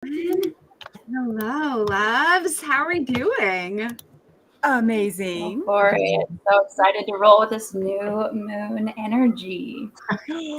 Hello, loves. How are we doing? Amazing. Go for it. So excited to roll with this new moon energy.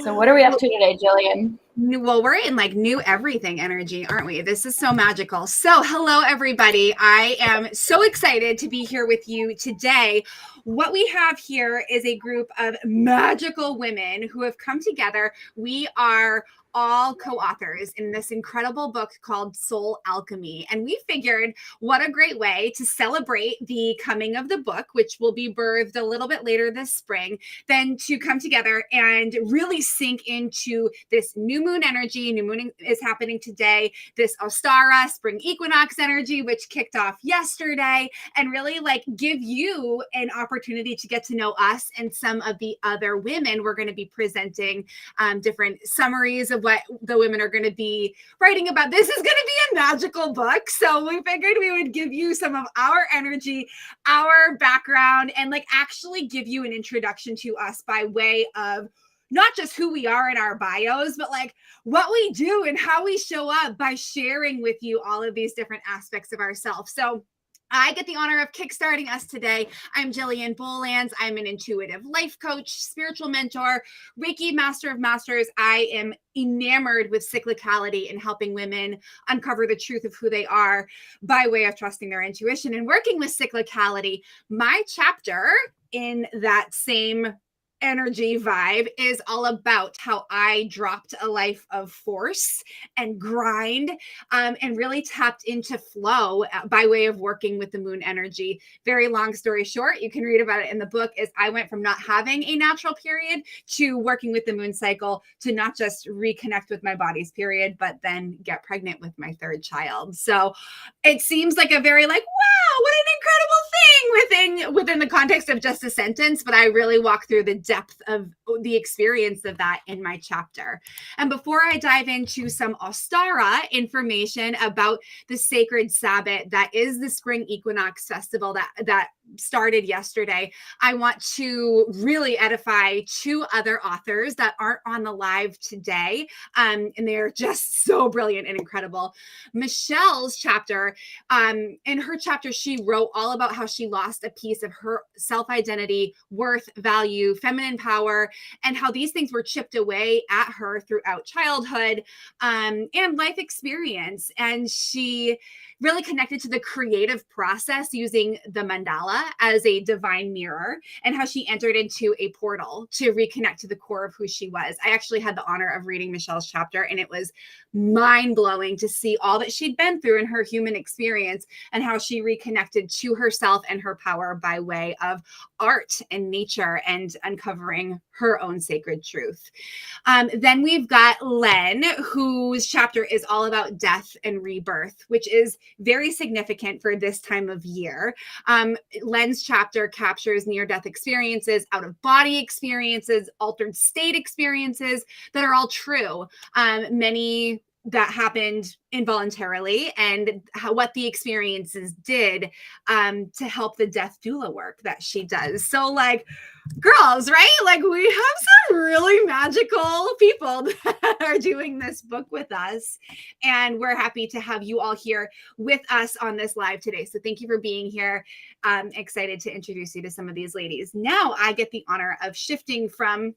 So what are we up to today, Jillian? Well, we're in like new everything energy, aren't we? This is so magical. So, hello, everybody. I am so excited to be here with you today. What we have here is a group of magical women who have come together. We are all co-authors in this incredible book called Soul Alchemy. And we figured what a great way to celebrate the coming of the book, which will be birthed a little bit later this spring, than to come together and really sink into this new moon energy. New moon is happening today. This Ostara spring equinox energy, which kicked off yesterday, and really like give you an opportunity to get to know us and some of the other women. We're going to be presenting different summaries of what the women are going to be writing about. This is going to be a magical book. So we figured we would give you some of our energy, our background, and like actually give you an introduction to us by way of not just who we are in our bios, but like what we do and how we show up by sharing with you all of these different aspects of ourselves. So I get the honor of kickstarting us today. I'm Jillian Bolanz. I'm an intuitive life coach, spiritual mentor, Reiki master of masters. I am enamored with cyclicality and helping women uncover the truth of who they are by way of trusting their intuition and working with cyclicality. My chapter in that same energy vibe is all about how I dropped a life of force and grind and really tapped into flow by way of working with the moon energy. Very long story short, you can read about it in the book, is I went from not having a natural period to working with the moon cycle to not just reconnect with my body's period, but then get pregnant with my third child. So it seems like a very like, wow, what an incredible thing within the context of just a sentence, but I really walk through the depth of the experience of that in my chapter. And before I dive into some Ostara information about the sacred Sabbath that is the spring equinox festival that started yesterday, I want to really edify two other authors that aren't on the live today. And they're just so brilliant and incredible. Meshaelle's chapter, in her chapter, she wrote all about how she lost a piece of her self-identity, worth, value, feminine power, and how these things were chipped away at her throughout childhood and life experience. And she really connected to the creative process using the mandala as a divine mirror, and how she entered into a portal to reconnect to the core of who she was. I actually had the honor of reading Meshaelle's chapter, and it was mind-blowing to see all that she'd been through in her human experience and how she reconnected to herself and her power by way of art and nature and uncovering her own sacred truth. Then we've got Len, whose chapter is all about death and rebirth, which is very significant for this time of year. Len's chapter captures near-death experiences, out-of-body experiences, altered state experiences that are all true. Many that happened involuntarily, and what the experiences did to help the death doula work that she does. So like, girls, right? Like we have some really magical people that are doing this book with us, and we're happy to have you all here with us on this live today. So thank you for being here. I'm excited to introduce you to some of these ladies. Now I get the honor of shifting from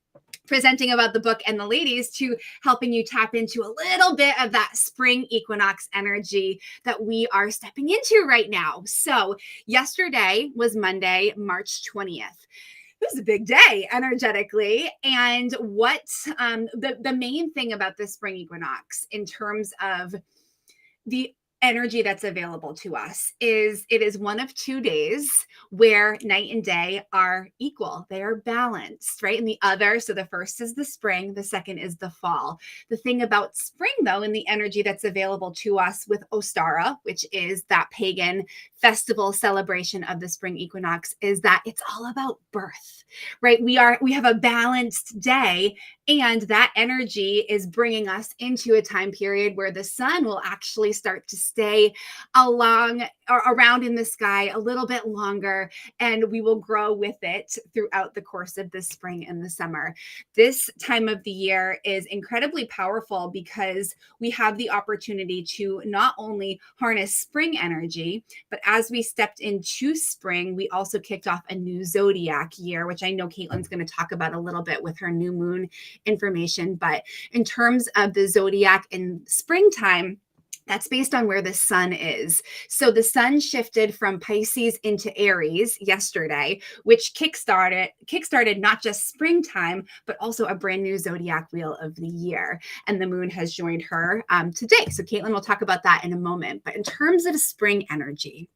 presenting about the book and the ladies to helping you tap into a little bit of that spring equinox energy that we are stepping into right now. So yesterday was Monday, March 20th. It was a big day energetically. And what the main thing about the spring equinox in terms of the energy that's available to us is it is one of 2 days where night and day are equal. They are balanced, right? And the other, so the first is the spring, the second is the fall. The thing about spring, though, and the energy that's available to us with Ostara, which is that pagan festival celebration of the spring equinox, is that it's all about birth, right? We have a balanced day, and that energy is bringing us into a time period where the sun will actually start to stay along or around in the sky a little bit longer, and we will grow with it throughout the course of the spring and the summer. This time of the year is incredibly powerful because we have the opportunity to not only harness spring energy, but as we stepped into spring, we also kicked off a new zodiac year, which I know Kaitlyn's going to talk about a little bit with her new moon information. But in terms of the zodiac in springtime, that's based on where the sun is. So the sun shifted from Pisces into Aries yesterday, which kickstarted not just springtime, but also a brand new zodiac wheel of the year. And the moon has joined her today. So Kaitlyn will talk about that in a moment. But in terms of spring energy,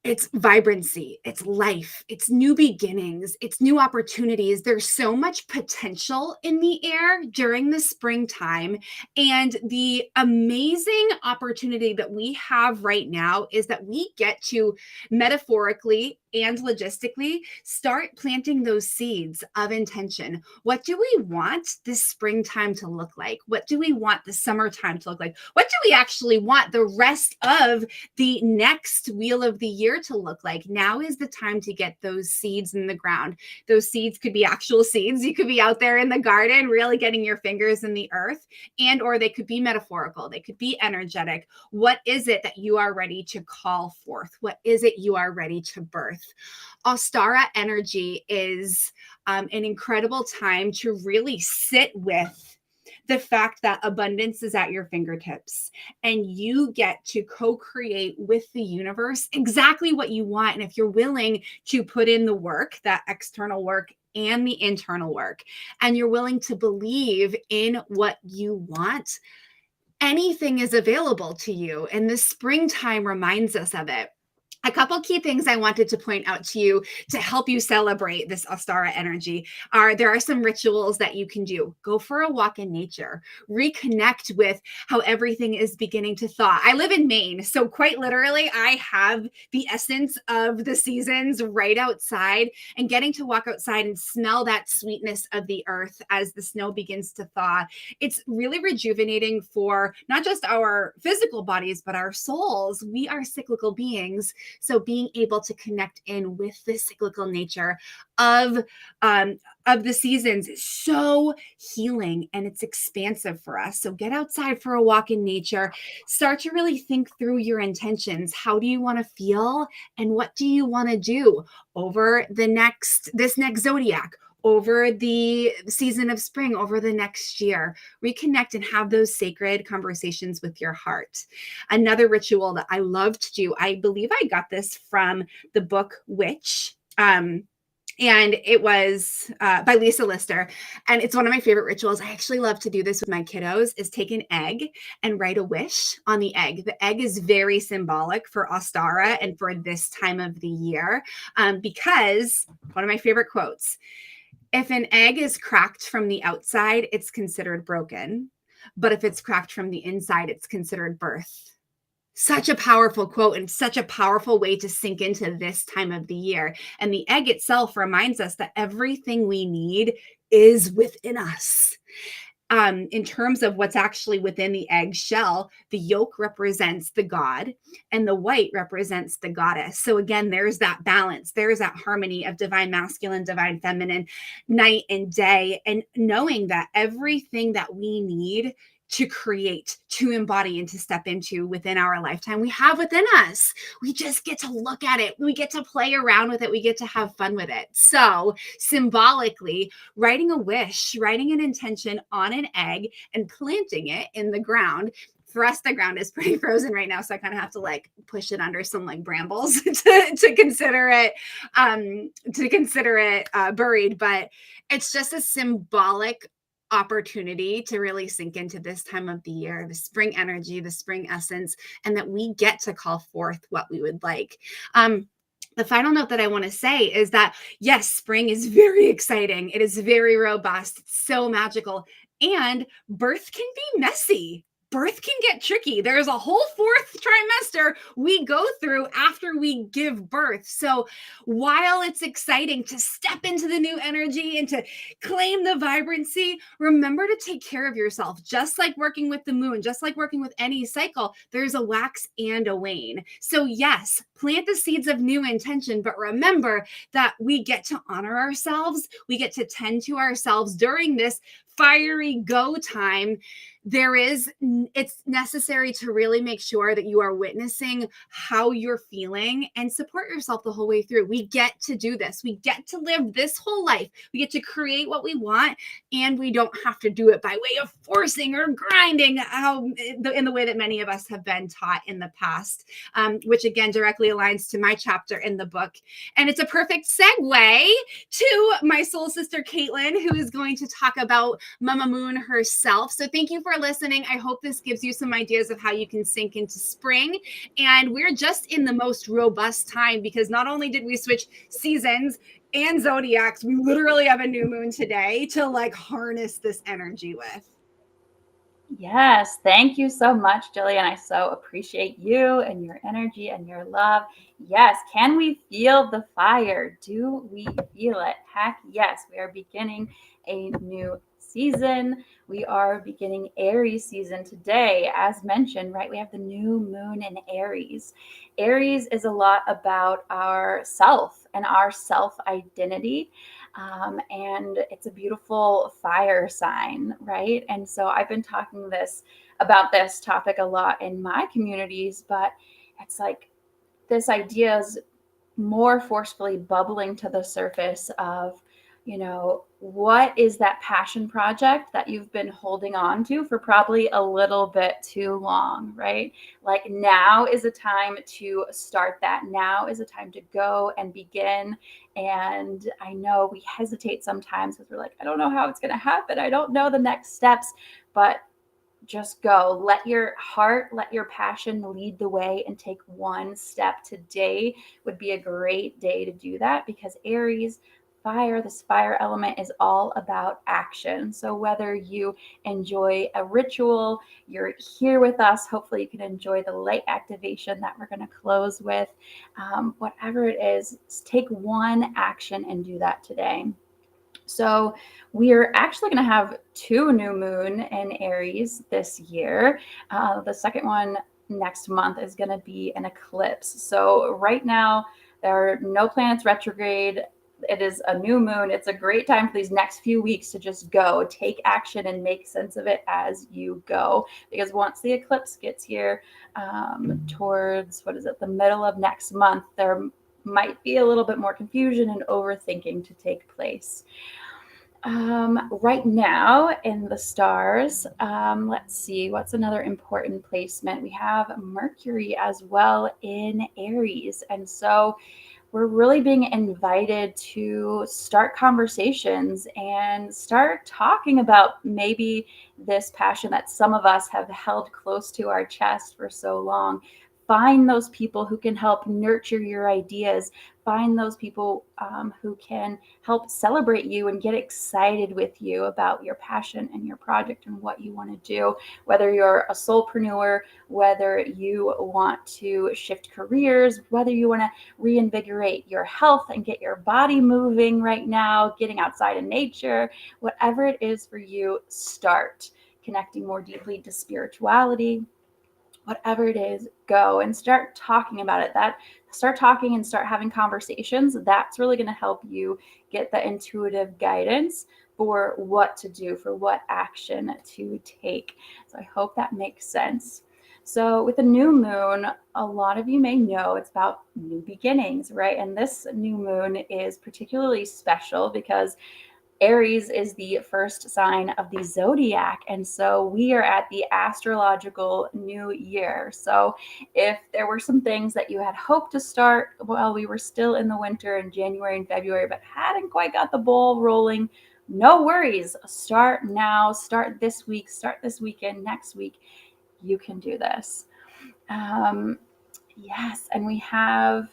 it's vibrancy, it's life, it's new beginnings, it's new opportunities. There's so much potential in the air during the springtime. And the amazing opportunity that we have right now is that we get to metaphorically and logistically start planting those seeds of intention. What do we want this springtime to look like? What do we want the summertime to look like? What do we actually want the rest of the next wheel of the year to look like? Now is the time to get those seeds in the ground. Those seeds could be actual seeds. You could be out there in the garden, really getting your fingers in the earth, or they could be metaphorical. They could be energetic. What is it that you are ready to call forth? What is it you are ready to birth? Ostara energy is an incredible time to really sit with the fact that abundance is at your fingertips and you get to co-create with the universe exactly what you want. And if you're willing to put in the work, that external work and the internal work, and you're willing to believe in what you want, anything is available to you. And the springtime reminds us of it. A couple key things I wanted to point out to you to help you celebrate this Ostara energy there are some rituals that you can do. Go for a walk in nature. Reconnect with how everything is beginning to thaw. I live in Maine, so quite literally, I have the essence of the seasons right outside, and getting to walk outside and smell that sweetness of the earth as the snow begins to thaw. It's really rejuvenating for not just our physical bodies, but our souls. We are cyclical beings. So being able to connect in with the cyclical nature of the seasons is so healing, and it's expansive for us. So get outside for a walk in nature. Start to really think through your intentions. How do you want to feel, and what do you want to do over this next zodiac, over the season of spring, over the next year? Reconnect and have those sacred conversations with your heart. Another ritual that I love to do, I believe I got this from the book Witch, and it was by Lisa Lister. And it's one of my favorite rituals. I actually love to do this with my kiddos, is take an egg and write a wish on the egg. The egg is very symbolic for Ostara and for this time of the year, because one of my favorite quotes, if an egg is cracked from the outside, it's considered broken. But if it's cracked from the inside, it's considered birth. Such a powerful quote, and such a powerful way to sink into this time of the year. And the egg itself reminds us that everything we need is within us. In terms of what's actually within the egg shell, the yolk represents the god and the white represents the goddess. So again, there's that balance. There's that harmony of divine masculine, divine feminine, night and day, and knowing that everything that we need to create, to embody, and to step into within our lifetime, we have within us. We just get to look at it. We get to play around with it. We get to have fun with it. So symbolically, writing a wish, writing an intention on an egg and planting it in the ground. For us, the ground is pretty frozen right now, so I kind of have to push it under some brambles to consider it buried. But it's just a symbolic opportunity to really sink into this time of the year, the spring energy, the spring essence, and that we get to call forth what we would like. The final note that I want to say is that, yes, spring is very exciting. It is very robust. It's so magical. And birth can be messy. birth can get tricky. There's a whole fourth trimester we go through after we give birth. So while it's exciting to step into the new energy and to claim the vibrancy, remember to take care of yourself. Just like working with the moon, just like working with any cycle, there's a wax and a wane. So yes, plant the seeds of new intention, but remember that we get to honor ourselves. We get to tend to ourselves during this fiery go time. It's necessary to really make sure that you are witnessing how you're feeling and support yourself the whole way through. We get to do this. We get to live this whole life. We get to create what we want, and we don't have to do it by way of forcing or grinding in the way that many of us have been taught in the past, which again directly aligns to my chapter in the book. And it's a perfect segue to my soul sister, Kaitlyn, who is going to talk about Mama Moon herself. So thank you for listening. I hope this gives you some ideas of how you can sink into spring. And we're just in the most robust time, because not only did we switch seasons and zodiacs, we literally have a new moon today to like harness this energy with. Yes, thank you so much, Jillian. I so appreciate you and your energy and your love. Yes, can we feel the fire? Do we feel it? Heck yes, we are beginning a new season. We are beginning Aries season today. As mentioned, right, we have the new moon in Aries. Aries is a lot about our self and our self identity. And it's a beautiful fire sign, right? And so I've been talking about this topic a lot in my communities, but it's like this idea is more forcefully bubbling to the surface of, what is that passion project that you've been holding on to for probably a little bit too long, right? Like now is a time to start that. Now is a time to go and begin. And I know we hesitate sometimes because we're like, I don't know how it's going to happen. I don't know the next steps, but just go. Let your heart, let your passion lead the way and take one step. Today would be a great day to do that, because Aries, this fire element is all about action. So whether you enjoy a ritual, you're here with us, hopefully you can enjoy the light activation that we're going to close with. Whatever it is, take one action and do that today. So we're actually going to have 2 new moon in Aries this year. The second one next month is going to be an eclipse. So right now there are no planets retrograde. It is a new moon. It's a great time for these next few weeks to just go, take action, and make sense of it as you go. Because once the eclipse gets here, towards, the middle of next month, there might be a little bit more confusion and overthinking to take place. Right now in the stars, let's see, what's another important placement? We have Mercury as well in Aries. And so we're really being invited to start conversations and start talking about maybe this passion that some of us have held close to our chest for so long. Find those people who can help nurture your ideas. Find those people who can help celebrate you and get excited with you about your passion and your project and what you want to do. Whether you're a soulpreneur, whether you want to shift careers, whether you want to reinvigorate your health and get your body moving right now, getting outside in nature, whatever it is for you, start connecting more deeply to spirituality. Whatever it is, go and start talking about it. Start talking and start having conversations. That's really going to help you get the intuitive guidance for what to do, for what action to take. So I hope that makes sense. So with the new moon, a lot of you may know it's about new beginnings, right? And this new moon is particularly special because Aries is the first sign of the zodiac. And so we are at the astrological new year. So if there were some things that you had hoped to start while we were still in the winter in January and February, but hadn't quite got the ball rolling, no worries. Start now, start this week, start this weekend, next week. You can do this. Yes. And we have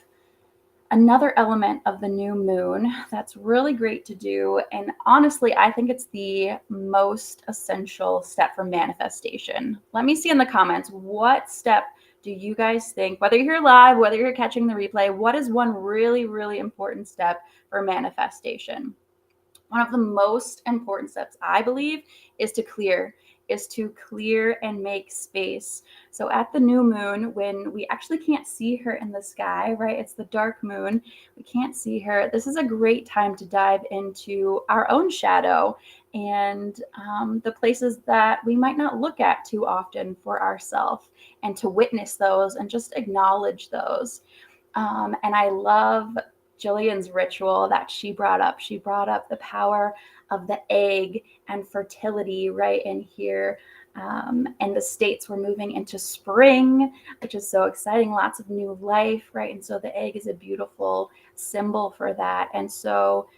Another element of the new moon that's really great to do, and honestly, I think it's the most essential step for manifestation. Let me see in the comments, what step do you guys think, whether you're here live, whether you're catching the replay, what is one really, really important step for manifestation? One of the most important steps, I believe, is to clear and make space. So at the new moon, when we actually can't see her in the sky, right? It's the dark moon. We can't see her. This is a great time to dive into our own shadow and the places that we might not look at too often for ourselves, and to witness those and just acknowledge those. And I love Jillian's ritual that she brought up. She brought up the power of the egg and fertility right in here. And the states were moving into spring, which is so exciting. Lots of new life, right? And so the egg is a beautiful symbol for that. And so,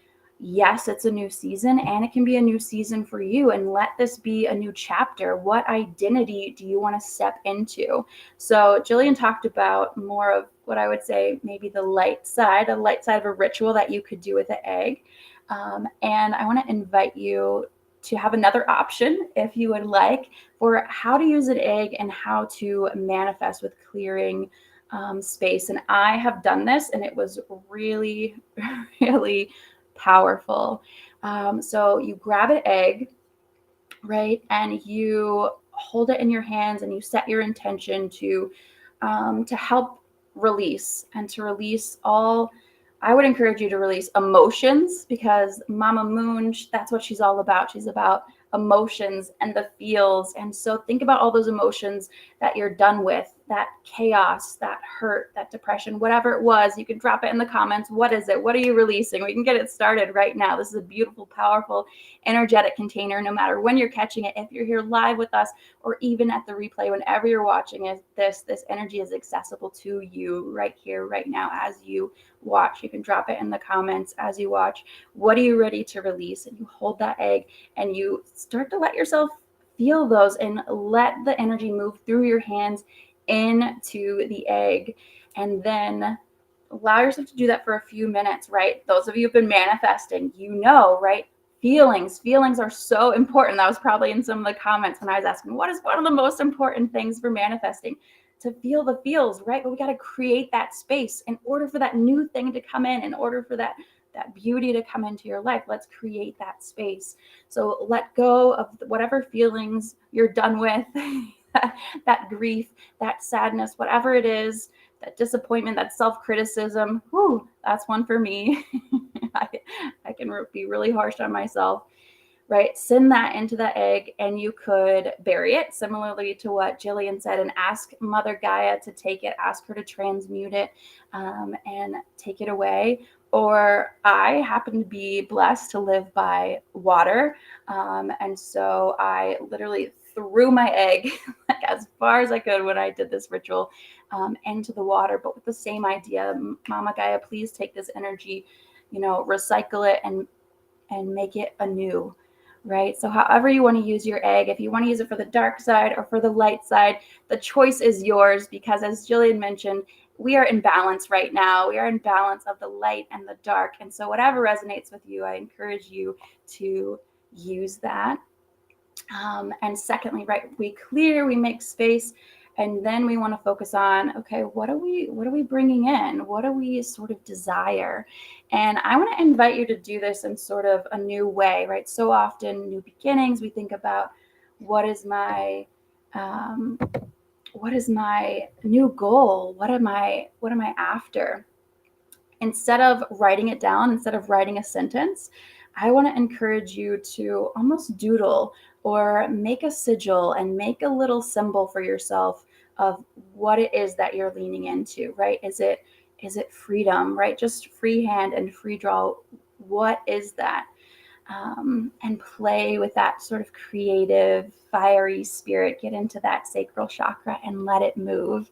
yes, it's a new season, and it can be a new season for you. And let this be a new chapter. What identity do you want to step into? So Jillian talked about more of what I would say maybe the light side of a ritual that you could do with an egg. And I want to invite you to have another option, if you would like, for how to use an egg and how to manifest with clearing space. And I have done this, and it was really, really powerful. So you grab an egg, right, and you hold it in your hands, and you set your intention to help release, and to release all. I would encourage you to release emotions, because Mama Moon, that's what she's all about. She's about emotions and the feels. And so think about all those emotions that you're done with, that chaos, that hurt, that depression, whatever it was. You can drop it in the comments. What is it? What are you releasing? We can get it started right now. This is a beautiful, powerful, energetic container, no matter when you're catching it. If you're here live with us, or even at the replay, whenever you're watching this energy is accessible to you right here, right now, as you watch. You can drop it in the comments as you watch. What are you ready to release? And you hold that egg, and you start to let yourself feel those, and let the energy move through your hands into the egg. And then allow yourself to do that for a few minutes, right? Those of you who've been manifesting, right? Feelings are so important. That was probably in some of the comments when I was asking, what is one of the most important things for manifesting? To feel the feels, right? But we got to create that space in order for that new thing to come in order for that beauty to come into your life. Let's create that space. So let go of whatever feelings you're done with, that grief, that sadness, whatever it is, that disappointment, that self-criticism. Whew, that's one for me. I can be really harsh on myself, right? Send that into the egg, and you could bury it, similarly to what Jillian said, and ask Mother Gaia to take it, ask her to transmute it and take it away. Or I happen to be blessed to live by water. And so I literally threw my egg like as far as I could when I did this ritual into the water, but with the same idea. Mama Gaia, please take this energy, recycle it and make it anew, right? So however you want to use your egg, if you want to use it for the dark side or for the light side, the choice is yours, because as Jillian mentioned, we are in balance right now. We are in balance of the light and the dark. And so whatever resonates with you, I encourage you to use that. And secondly, right, we clear, we make space, and then we want to focus on, okay, what are we bringing in? What do we sort of desire? And I want to invite you to do this in sort of a new way, right? So often, new beginnings, we think about what is my new goal? What am I after? Instead of writing it down, instead of writing a sentence, I want to encourage you to almost doodle or make a sigil and make a little symbol for yourself of what it is that you're leaning into, right? Is it freedom, right? Just freehand and free draw. What is that? And play with that sort of creative, fiery spirit. Get into that sacral chakra and let it move.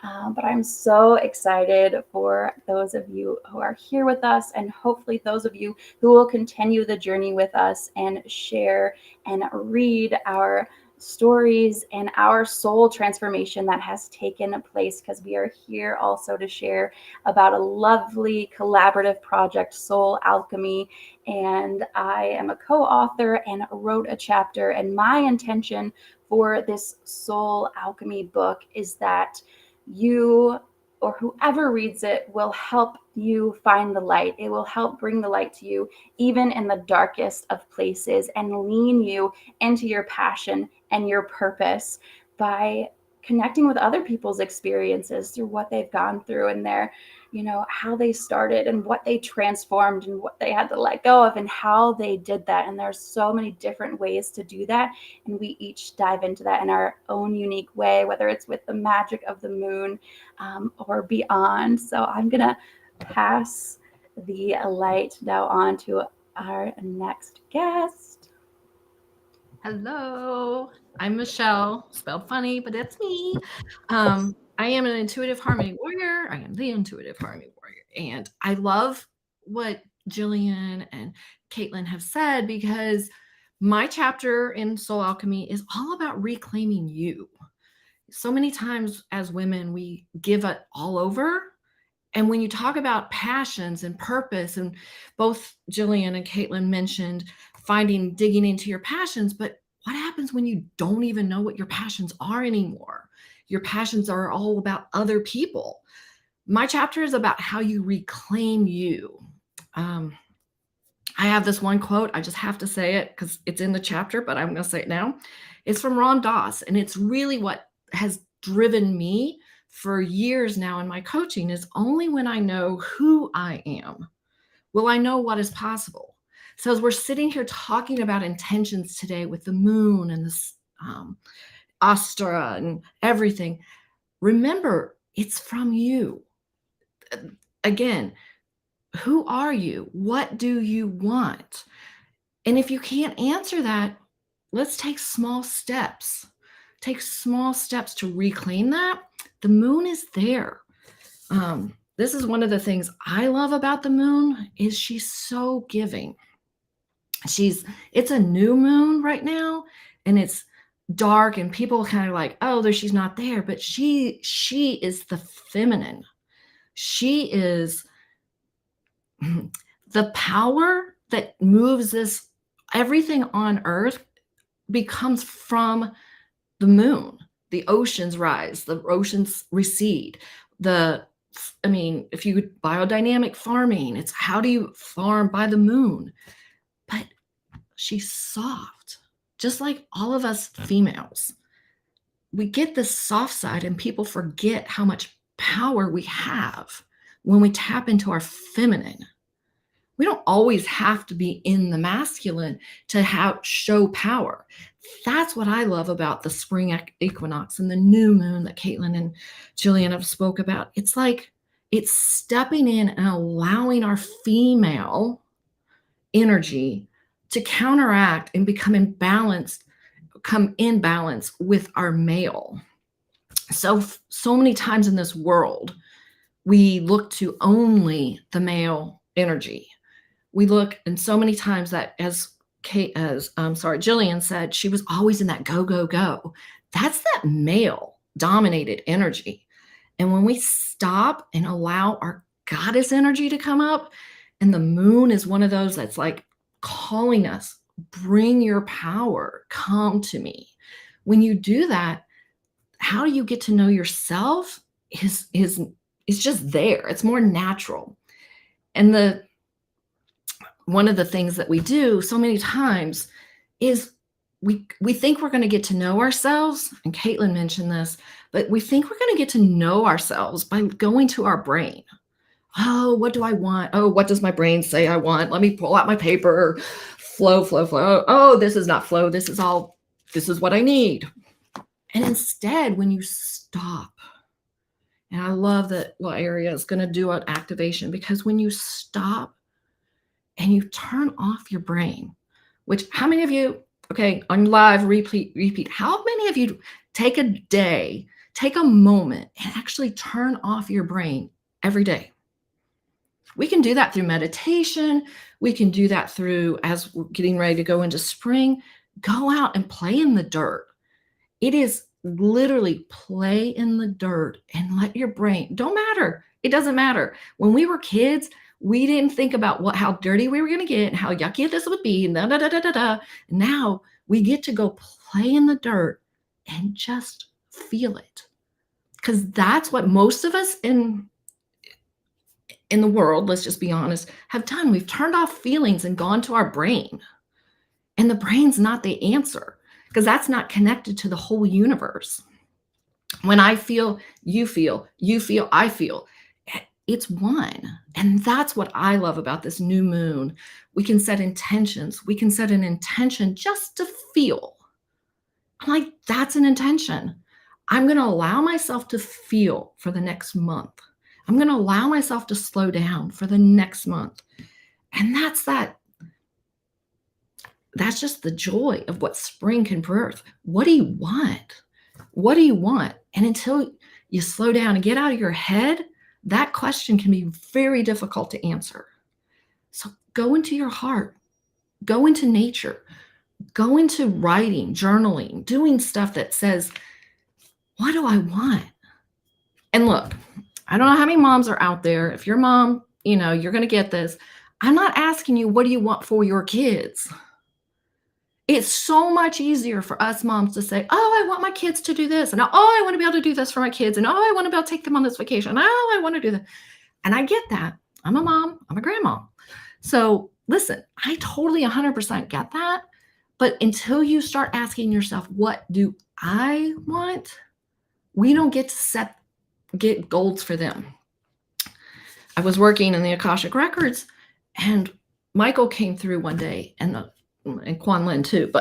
But I'm so excited for those of you who are here with us, and hopefully those of you who will continue the journey with us and share and read our stories and our soul transformation that has taken place, because we are here also to share about a lovely collaborative project, Soul Alchemy. And I am a co-author and wrote a chapter. And my intention for this Soul Alchemy book is that you or whoever reads it will help you find the light. It will help bring the light to you, even in the darkest of places, and lean you into your passion and your purpose by connecting with other people's experiences through what they've gone through and their, how they started and what they transformed and what they had to let go of and how they did that. And there's so many different ways to do that. And we each dive into that in our own unique way, whether it's with the magic of the moon or beyond. So I'm going to pass the light now on to our next guest. Hello, I'm Meshaelle, spelled funny, but that's me. I am an intuitive harmony warrior. I am the intuitive harmony warrior. And I love what Jillian and Kaitlyn have said, because my chapter in Soul Alchemy is all about reclaiming you. So many times as women, we give it all over. And when you talk about passions and purpose, and both Jillian and Kaitlyn mentioned digging into your passions, but what happens when you don't even know what your passions are anymore? Your passions are all about other people. My chapter is about how you reclaim you. I have this one quote. I just have to say it because it's in the chapter, but I'm going to say it now. It's from Ram Dass, and it's really what has driven me for years now in my coaching. Is only when I know who I am will I know what is possible. So as we're sitting here talking about intentions today with the moon and this Ostara and everything, remember, it's from you. Again, who are you? What do you want? And if you can't answer that, let's take small steps. Take small steps to reclaim that. The moon is there. This is one of the things I love about the moon, is she's so giving. It's a new moon right now, and it's dark, and people kind of like, oh, she's not there, but she is the feminine. She is the power that moves this. Everything on earth becomes from the moon. The oceans rise, the oceans recede. If you biodynamic farming, it's how do you farm by the moon? But she's soft, just like all of us females. We get this soft side, and people forget how much power we have when we tap into our feminine. We don't always have to be in the masculine to show power. That's what I love about the spring equinox and the new moon that Kaitlyn and Jillian have spoke about. It's like it's stepping in and allowing our female energy to counteract and come in balance with our male. So many times in this world, we look to only the male energy. We look, and so many times that Jillian said, she was always in that go, go, go. That's that male dominated energy. And when we stop and allow our goddess energy to come up, and the moon is one of those that's like calling us, bring your power, come to me. When you do that, how you get to know yourself is just there. It's more natural. And one of the things that we do so many times is we think we're going to get to know ourselves, and Kaitlyn mentioned this, but we think we're going to get to know ourselves by going to our brain. Oh, what do I want? Oh, what does my brain say I want? Let me pull out my paper. Flow, flow, flow. Oh, this is not flow. This is what I need. And instead, when you stop, and I love that LaArie is going to do an activation, because when you stop and you turn off your brain, which how many of you, okay, on live, repeat, how many of you take a day, take a moment and actually turn off your brain every day? We can do that through meditation. We can do that through, as we're getting ready to go into spring, go out and play in the dirt. It is literally play in the dirt and let your brain, don't matter. It doesn't matter. When we were kids, we didn't think about how dirty we were going to get and how yucky this would be. Da, da, da, da, da, da. Now we get to go play in the dirt and just feel it. Because that's what most of us in the world, let's just be honest, have done. We've turned off feelings and gone to our brain. And the brain's not the answer, because that's not connected to the whole universe. When I feel, you feel, I feel. It's one. And that's what I love about this new moon. We can set intentions. We can set an intention just to feel. I'm like, that's an intention. I'm going to allow myself to feel for the next month. I'm going to allow myself to slow down for the next month. And that's just the joy of what spring can birth. What do you want? What do you want? And until you slow down and get out of your head, that question can be very difficult to answer. So go into your heart, go into nature, go into writing, journaling, doing stuff that says, what do I want? And look, I don't know how many moms are out there. If your mom, you're going to get this. I'm not asking you, what do you want for your kids? It's so much easier for us moms to say, oh, I want my kids to do this. And oh, I want to be able to do this for my kids. And oh, I want to be able to take them on this vacation. Oh, I want to do that. And I get that. I'm a mom. I'm a grandma. So listen, I totally 100% get that. But until you start asking yourself, what do I want? We don't get to get goals for them. I was working in the Akashic Records, and Michael came through one day, and Quan Lin too,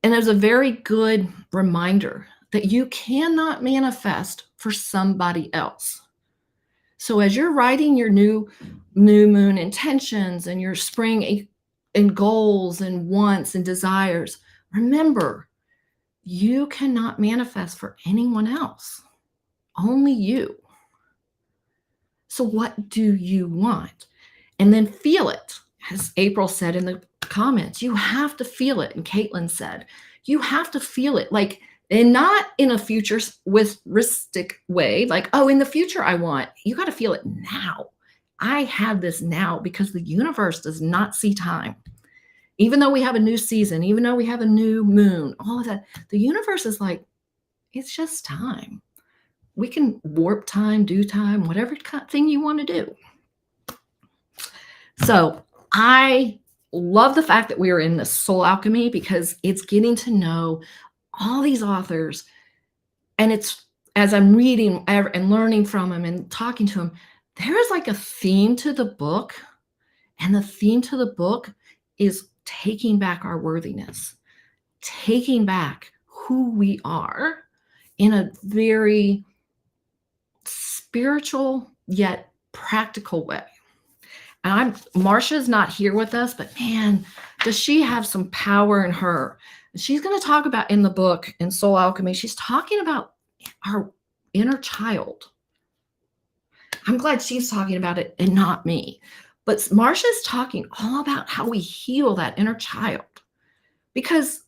and there's a very good reminder that you cannot manifest for somebody else. So as you're writing your new moon intentions and your spring and goals and wants and desires, remember, you cannot manifest for anyone else, only you. So what do you want? And then feel it. As April said in the comments, you have to feel it. And Kaitlyn said, you have to feel it, like, and not in a futuristic way, like, oh, in the future I want. You got to feel it now. I have this now, because the universe does not see time. Even though we have a new season, even though we have a new moon, all of that, the universe is like, it's just time. We can warp time, do time, whatever thing you want to do. So I love the fact that we are in this soul alchemy, because it's getting to know all these authors. And it's, as I'm reading and learning from them and talking to them, there is like a theme to the book. And the theme to the book is taking back our worthiness, taking back who we are in a very spiritual yet practical way. And Marsha's not here with us, but man, does she have some power in her. She's going to talk about in the book, in Soul Alchemy, she's talking about our inner child. I'm glad she's talking about it and not me. But Marsha's talking all about how we heal that inner child. Because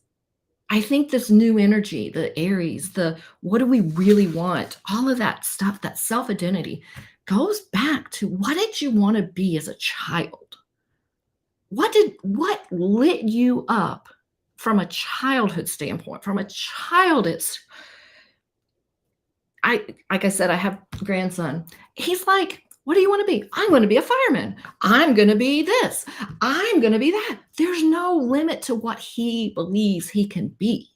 I think this new energy, the Aries, the what do we really want, all of that stuff, that self-identity, goes back to, what did you want to be as a child? What lit you up from a childhood standpoint, from a childish? Like I said, I have a grandson. He's like, what do you want to be? I'm going to be a fireman. I'm going to be this. I'm going to be that. There's no limit to what he believes he can be.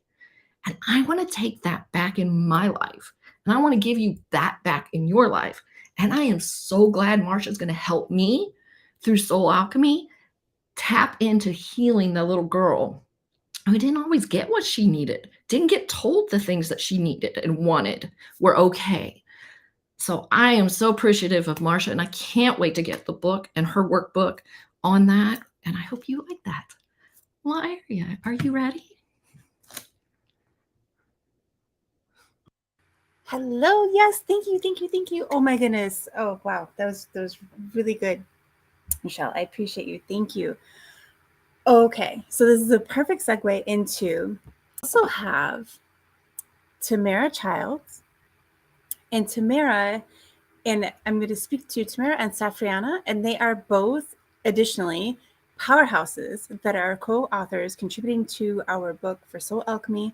And I want to take that back in my life. And I want to give you that back in your life. And I am so glad Marsha's going to help me through Soul Alchemy tap into healing the little girl who didn't always get what she needed, didn't get told the things that she needed and wanted were okay. So I am so appreciative of Marsha, and I can't wait to get the book and her workbook on that. And I hope you like that. LaArie, are you ready? Hello. Yes. Thank you. Thank you. Thank you. Oh my goodness. Oh, wow. That was really good, Meshaelle. I appreciate you. Thank you. Okay. So this is a perfect segue into, also have Tamara Childs. And Tamara, and I'm going to speak to Tamara and Safriana, and they are both additionally powerhouses that are co-authors contributing to our book for Soul Alchemy.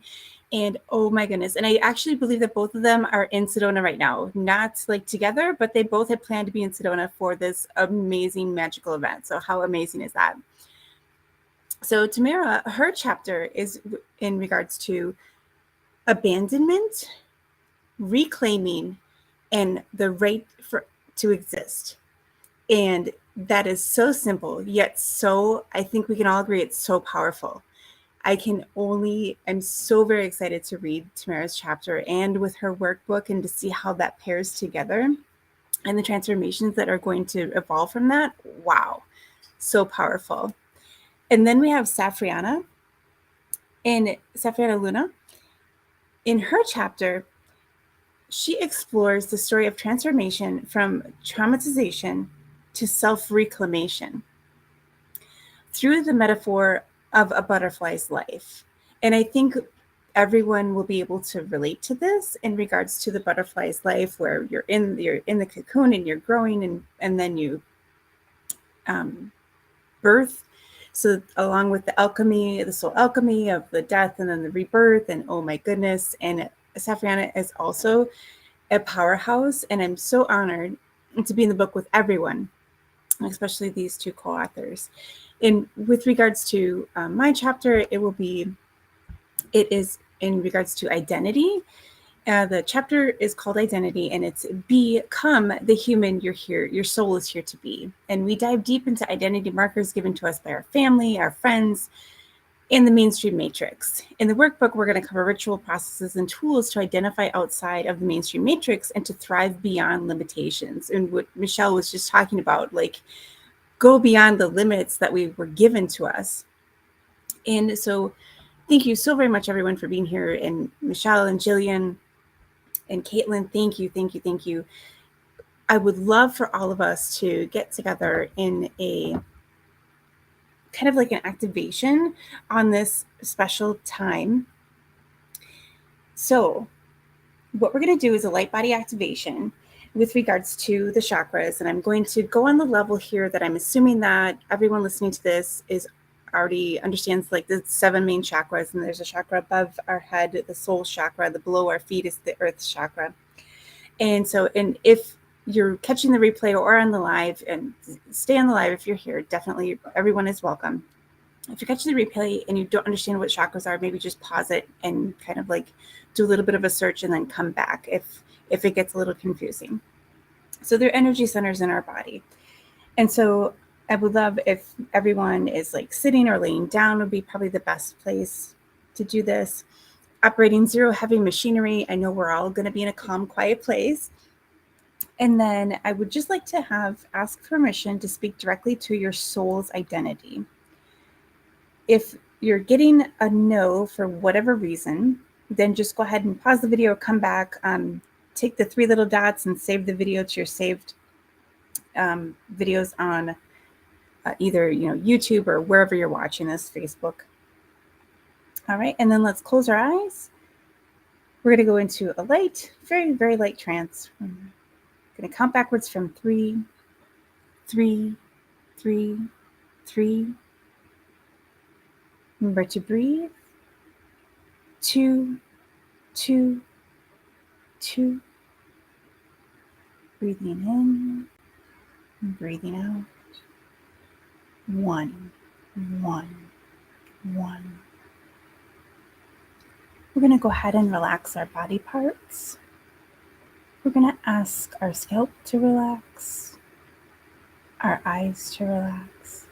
And oh my goodness, and I actually believe that both of them are in Sedona right now, not like together, but they both had planned to be in Sedona for this amazing magical event. So how amazing is that? So Tamara, her chapter is in regards to abandonment, reclaiming, and the right to exist. And that is so simple, yet so, I think we can all agree it's so powerful. I'm so very excited to read Tamara's chapter and with her workbook and to see how that pairs together and the transformations that are going to evolve from that. Wow, so powerful. And then we have Safriana Luna. In her chapter, she explores the story of transformation from traumatization to self-reclamation through the metaphor of a butterfly's life. And I think everyone will be able to relate to this in regards to the butterfly's life, where you're in the cocoon and you're growing, and then you birth. So along with the alchemy, the soul alchemy of the death and then the rebirth, and oh my goodness. And Safriana is also a powerhouse, and I'm so honored to be in the book with everyone, especially these two co-authors. And with regards to my chapter, it is in regards to identity. The chapter is called Identity, and it's become the human your soul is here to be. And we dive deep into identity markers given to us by our family, our friends, and the mainstream matrix. In the workbook, we're going to cover ritual processes and tools to identify outside of the mainstream matrix and to thrive beyond limitations. And what Meshaelle was just talking about, like, go beyond the limits that we were given to us. And so thank you so very much, everyone, for being here. And Meshaelle and Jillian and Kaitlyn, thank you. I would love for all of us to get together in a kind of like an activation on this special time. So what we're going to do is a light body activation with regards to the chakras. And I'm going to go on the level here that I'm assuming that everyone listening to this is already understands, like the 7 main chakras. And there's a chakra above our head, the soul chakra. The below our feet is the earth chakra. And so, and if you're catching the replay or on the live, and stay on the live if you're here, definitely everyone is welcome. If you're catching the replay and you don't understand what chakras are, maybe just pause it and kind of like do a little bit of a search and then come back if it gets a little confusing. So they're energy centers in our body. And so I would love if everyone is like sitting or laying down would be probably the best place to do this. Operating zero heavy machinery. I know we're all going to be in a calm, quiet place. And then I would just like to ask permission to speak directly to your soul's identity. If you're getting a no for whatever reason, then just go ahead and pause the video, come back, take the 3 little dots and save the video to your saved videos on either YouTube or wherever you're watching this, Facebook. All right, and then let's close our eyes. We're going to go into a light, very, very light trance. I'm going to count backwards from 3, 3, 3, 3. Remember to breathe. 2, 2, 2. Breathing in and breathing out. 1, 1, 1. We're going to go ahead and relax our body parts. We're going to ask our scalp to relax, our eyes to relax,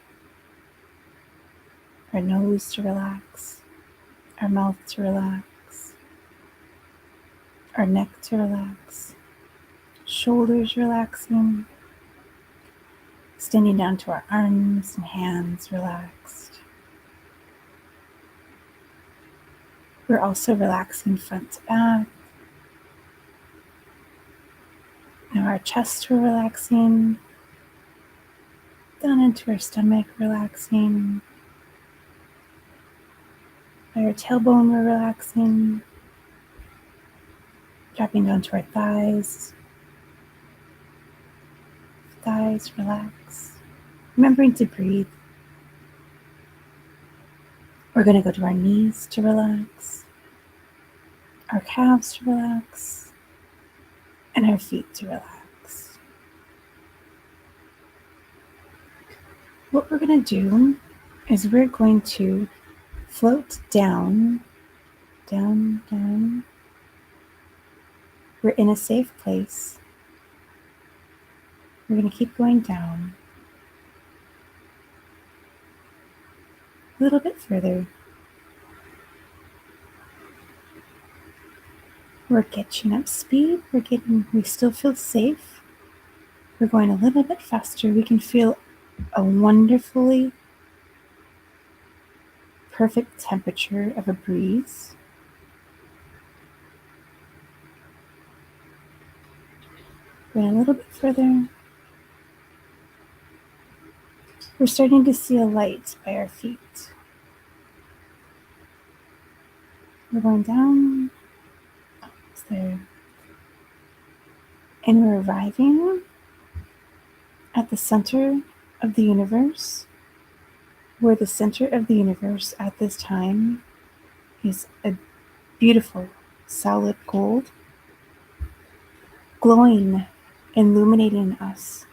our nose to relax, our mouth to relax, our neck to relax, shoulders relaxing, extending down to our arms and hands relaxed. We're also relaxing front to back. Now our chest, we're relaxing. Down into our stomach, relaxing. By our tailbone, we're relaxing. Dropping down to our thighs. Thighs relax. Remembering to breathe. We're going to go to our knees to relax, our calves to relax, and our feet to relax. What we're going to do is we're going to float down, down, down. We're in a safe place. We're going to keep going down a little bit further. We're catching up speed. We still feel safe. We're going a little bit faster. We can feel a wonderfully perfect temperature of a breeze. Going a little bit further. We're starting to see a light by our feet. We're going down. It's there. And we're arriving at the center of the universe, where the center of the universe at this time is a beautiful solid gold, glowing, illuminating us.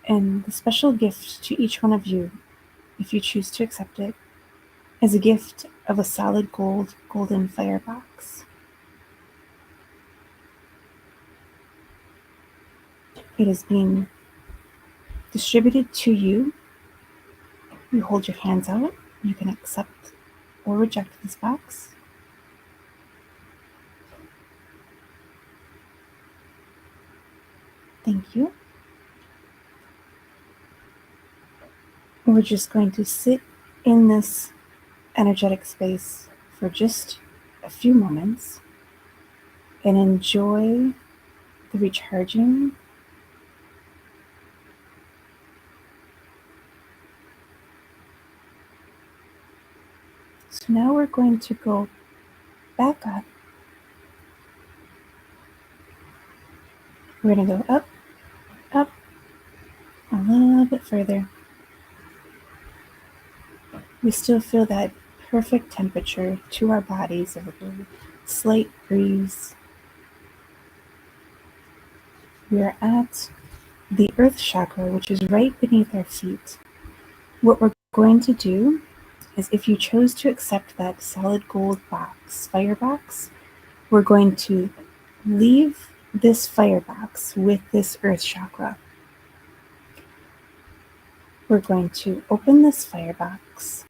And the special gift to each one of you, if you choose to accept it, is a gift of a solid golden firebox. It is being distributed to you. You hold your hands out. You can accept or reject this box. Thank you. We're just going to sit in this energetic space for just a few moments and enjoy the recharging. So now we're going to go back up. We're going to go up, up, a little bit further. We still feel that perfect temperature to our bodies of a slight breeze. We are at the earth chakra, which is right beneath our feet. What we're going to do is, if you chose to accept that solid gold box, firebox, we're going to leave this firebox with this earth chakra. We're going to open this firebox,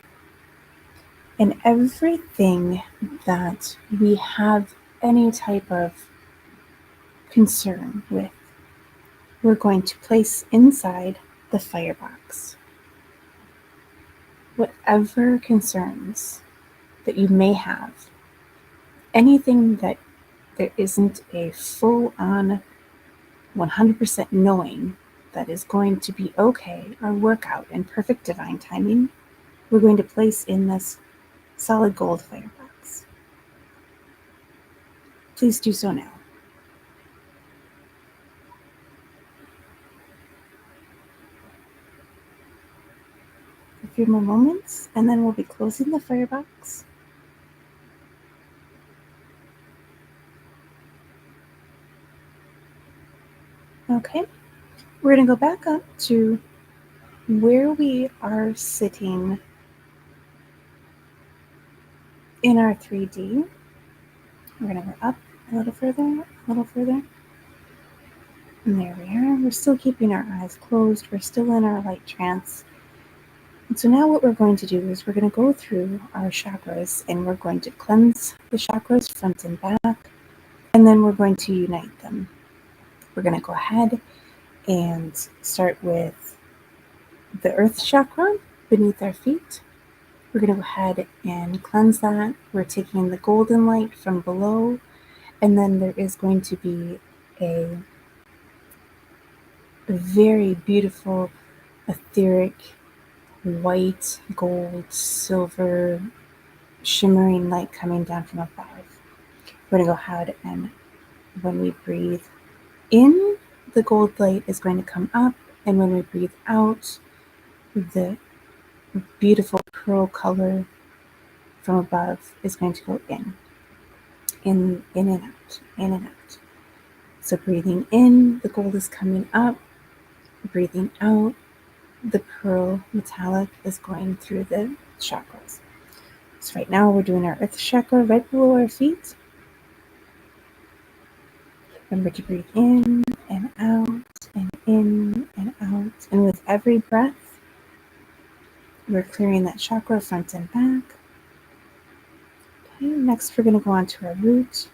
and everything that we have any type of concern with, we're going to place inside the firebox. Whatever concerns that you may have, anything that there isn't a full-on 100% knowing that is going to be okay or work out in perfect divine timing, we're going to place in this solid gold firebox. Please do so now. A few more moments, and then we'll be closing the firebox. Okay, we're going to go back up to where we are sitting in our 3D. We're going to go up a little further, a little further. And there we are. We're still keeping our eyes closed. We're still in our light trance. And so now what we're going to do is we're going to go through our chakras, and we're going to cleanse the chakras front and back, and then we're going to unite them. We're going to go ahead and start with the earth chakra beneath our feet. We're going to go ahead and cleanse that. We're taking the golden light from below, and then there is going to be a very beautiful, etheric, white, gold, silver shimmering light coming down from above. We're going to go ahead and when we breathe in, the gold light is going to come up, and when we breathe out, the beautiful pearl color from above is going to go in and out, in and out. So breathing in, the gold is coming up. Breathing out, the pearl metallic is going through the chakras. So right now we're doing our earth chakra right below our feet. Remember to breathe in and out and in and out. And with every breath, we're clearing that chakra front and back. Okay, next we're going to go on to our root.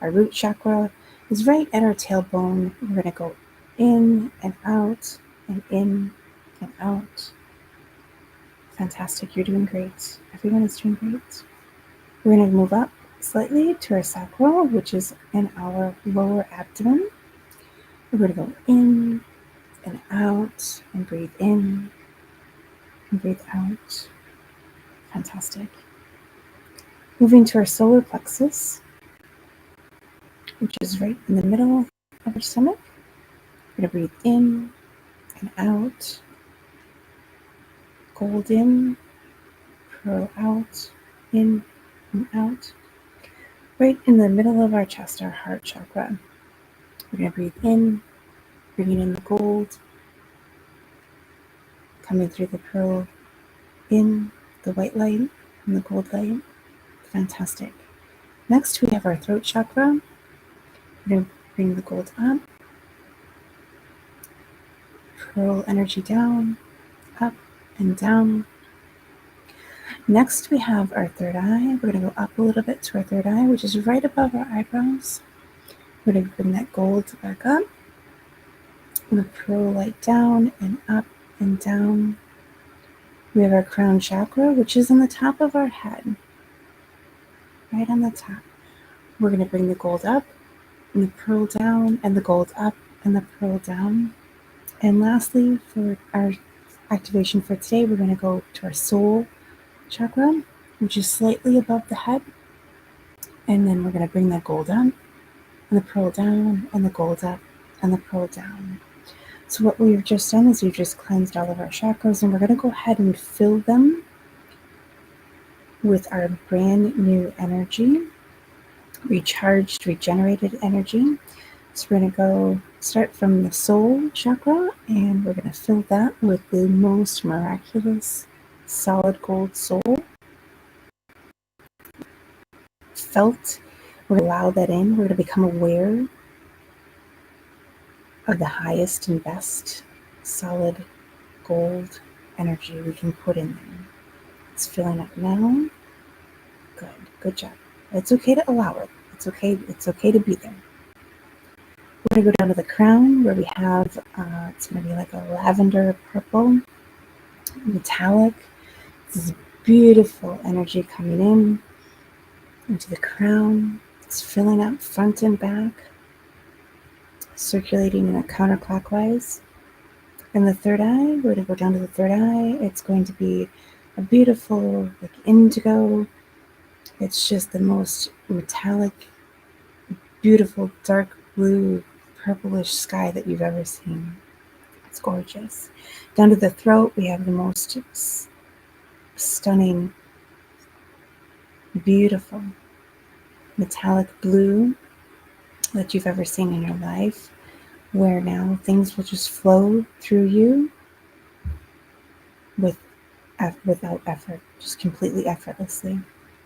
Our root chakra is right at our tailbone. We're going to go in and out and in and out. Fantastic. You're doing great. Everyone is doing great. We're going to move up slightly to our sacral, which is in our lower abdomen. We're going to go in and out and breathe in and breathe out. Fantastic. Moving to our solar plexus, which is right in the middle of our stomach. We're going to breathe in and out. Gold in, pearl out, in and out. Right in the middle of our chest, our heart chakra. We're going to breathe in, bringing in the gold, coming through the pearl, in the white light and the gold light. Fantastic. Next, we have our throat chakra. We're going to bring the gold up, pearl energy down, up and down. Next, we have our third eye. We're going to go up a little bit to our third eye, which is right above our eyebrows. We're going to bring that gold back up, and the pearl light down and up and down. We have our crown chakra, which is on the top of our head, right on the top. We're going to bring the gold up, and the pearl down, and the gold up, and the pearl down. And lastly, for our activation for today, we're going to go to our soul chakra, which is slightly above the head. And then we're going to bring that gold up, and the pearl down, and the gold up, and the pearl down. So what we've just done is we've just cleansed all of our chakras, and we're going to go ahead and fill them with our brand new energy, recharged, regenerated energy. So we're going to go start from the soul chakra, and we're going to fill that with the most miraculous solid gold soul. Felt. We're going to allow that in. We're going to become aware of the highest and best solid gold energy we can put in there. It's filling up now. Good job. It's okay to allow it. It's okay to be there. We're going to go down to the crown where we have, it's going to be like a lavender purple metallic. This is beautiful energy coming in into the crown. It's filling up front and back, circulating in a counterclockwise. And the third eye, we're going to go down to the third eye. It's going to be a beautiful, like indigo. It's just the most metallic, beautiful, dark blue, purplish sky that you've ever seen. It's gorgeous. Down to the throat, we have the most stunning, beautiful, metallic blue that you've ever seen in your life, where now things will just flow through you without effort, just completely effortlessly.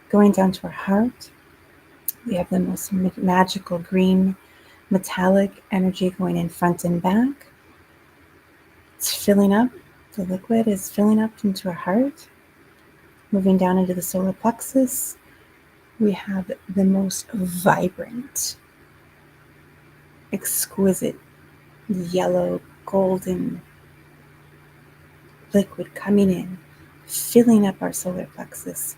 Going down to our heart, we have the most magical green metallic energy going in front and back. It's filling up. The liquid is filling up into our heart. Moving down into the solar plexus, we have the most vibrant, exquisite, yellow, golden liquid coming in, filling up our solar plexus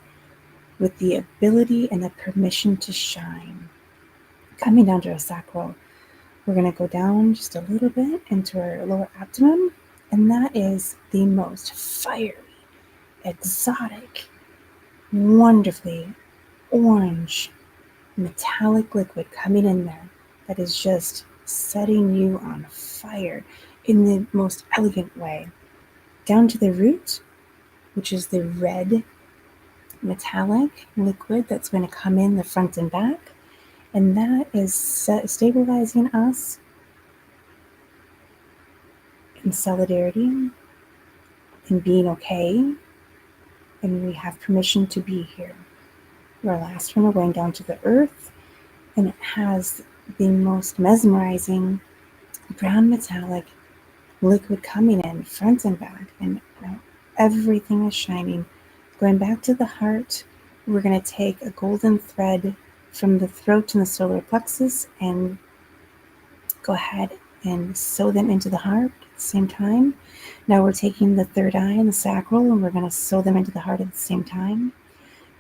with the ability and the permission to shine. Coming down to our sacral, we're going to go down just a little bit into our lower abdomen, and that is the most fiery, exotic, wonderfully orange metallic liquid coming in there that is just setting you on fire in the most elegant way. Down to the root, which is the red metallic liquid that's going to come in the front and back. And that is stabilizing us in solidarity and being okay. And we have permission to be here. Our last one, we're going down to the earth, and it has the most mesmerizing brown metallic liquid coming in front and back, and now everything is shining. Going back to the heart, we're going to take a golden thread from the throat and the solar plexus and go ahead and sew them into the heart at the same time. Now we're taking the third eye and the sacral, and we're going to sew them into the heart at the same time.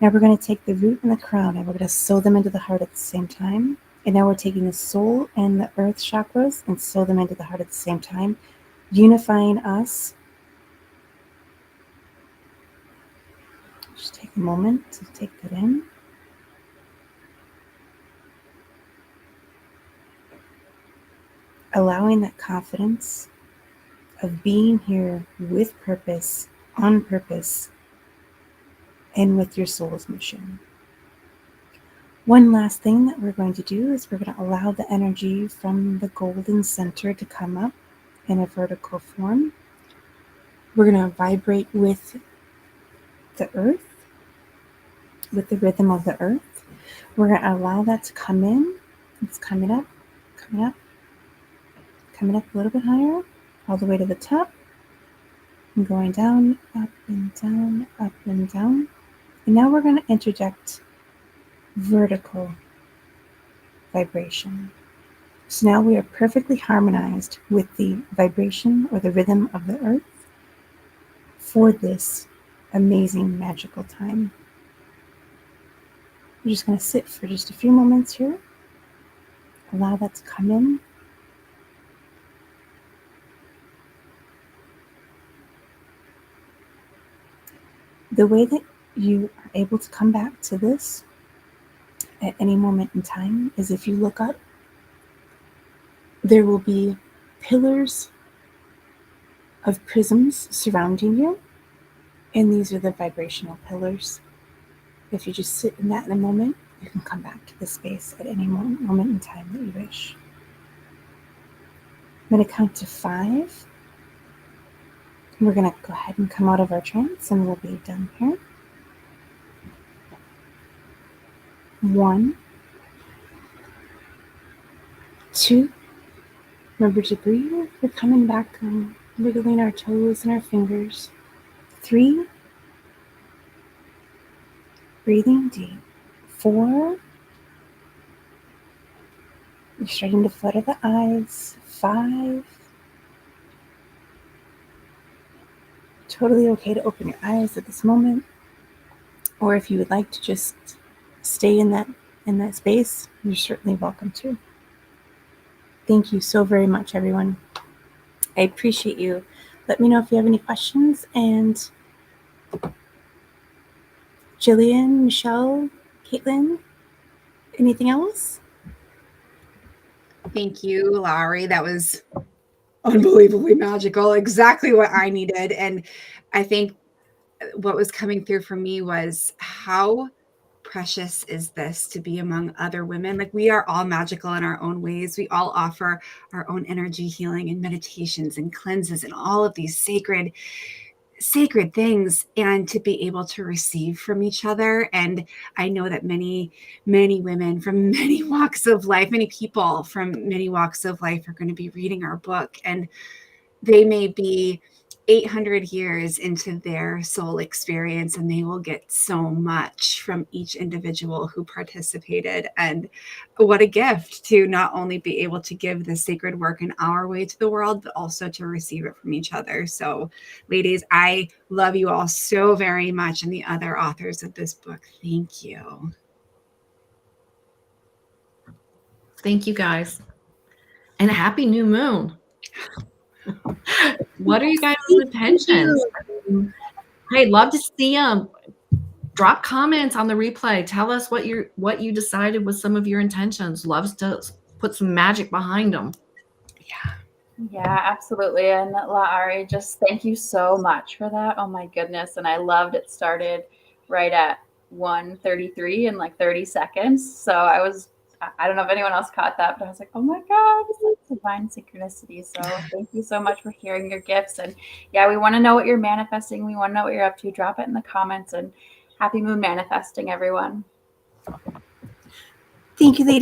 Now we're going to take the root and the crown, and we're going to sew them into the heart at the same time. And now we're taking the soul and the earth chakras and sew them into the heart at the same time, unifying us. Just take a moment to take that in. Allowing that confidence of being here with purpose, on purpose, and with your soul's mission. One last thing that we're going to do is we're going to allow the energy from the golden center to come up in a vertical form. We're going to vibrate with the earth, with the rhythm of the earth. We're going to allow that to come in. It's coming up, coming up, coming up a little bit higher, all the way to the top, and going down, up and down, up and down. And now we're going to interject vertical vibration. So now we are perfectly harmonized with the vibration or the rhythm of the earth for this amazing magical time. We're just going to sit for just a few moments here. Allow that to come in. The way that you are able to come back to this at any moment in time is if you look up, there will be pillars of prisms surrounding you, and these are the vibrational pillars. If you just sit in that in a moment, you can come back to this space at any moment in time that you wish. I'm going to count to 5. We're going to go ahead and come out of our trance, and we'll be done here. 1, 2, remember to breathe. We're coming back and wiggling our toes and our fingers. 3, breathing deep. 4, you're starting to flutter the eyes. 5, totally okay to open your eyes at this moment, or if you would like to just stay in that space, you're certainly welcome to. Thank you so very much, everyone. I appreciate you. Let me know if you have any questions. And Jillian, Meshaelle, Kaitlyn, anything else? Thank you, LaArie. That was unbelievably magical. Exactly what I needed. And I think what was coming through for me was how precious is this to be among other women. Like, we are all magical in our own ways. We all offer our own energy healing and meditations and cleanses and all of these sacred things, and to be able to receive from each other. And I know that many women from many walks of life, many people from many walks of life are going to be reading our book, and they may be 800 years into their soul experience, and they will get so much from each individual who participated. And what a gift to not only be able to give this sacred work in our way to the world, but also to receive it from each other. So ladies, I love you all so very much, and the other authors of this book. Thank you. Thank you, guys. And a happy new moon. What are you guys' intentions? I'd love to see them. drop comments on the replay. Tell us what you decided was some of your intentions. Loves to put some magic behind them. Yeah, absolutely. And LaArie, just thank you so much for that. Oh my goodness. And I loved it started right at 1:33 in like 30 seconds. So I don't know if anyone else caught that, but I was like, oh my God, this is divine synchronicity. So thank you so much for sharing your gifts. And yeah, we want to know what you're manifesting. We want to know what you're up to. Drop it in the comments, and happy moon manifesting, everyone. Thank you, ladies.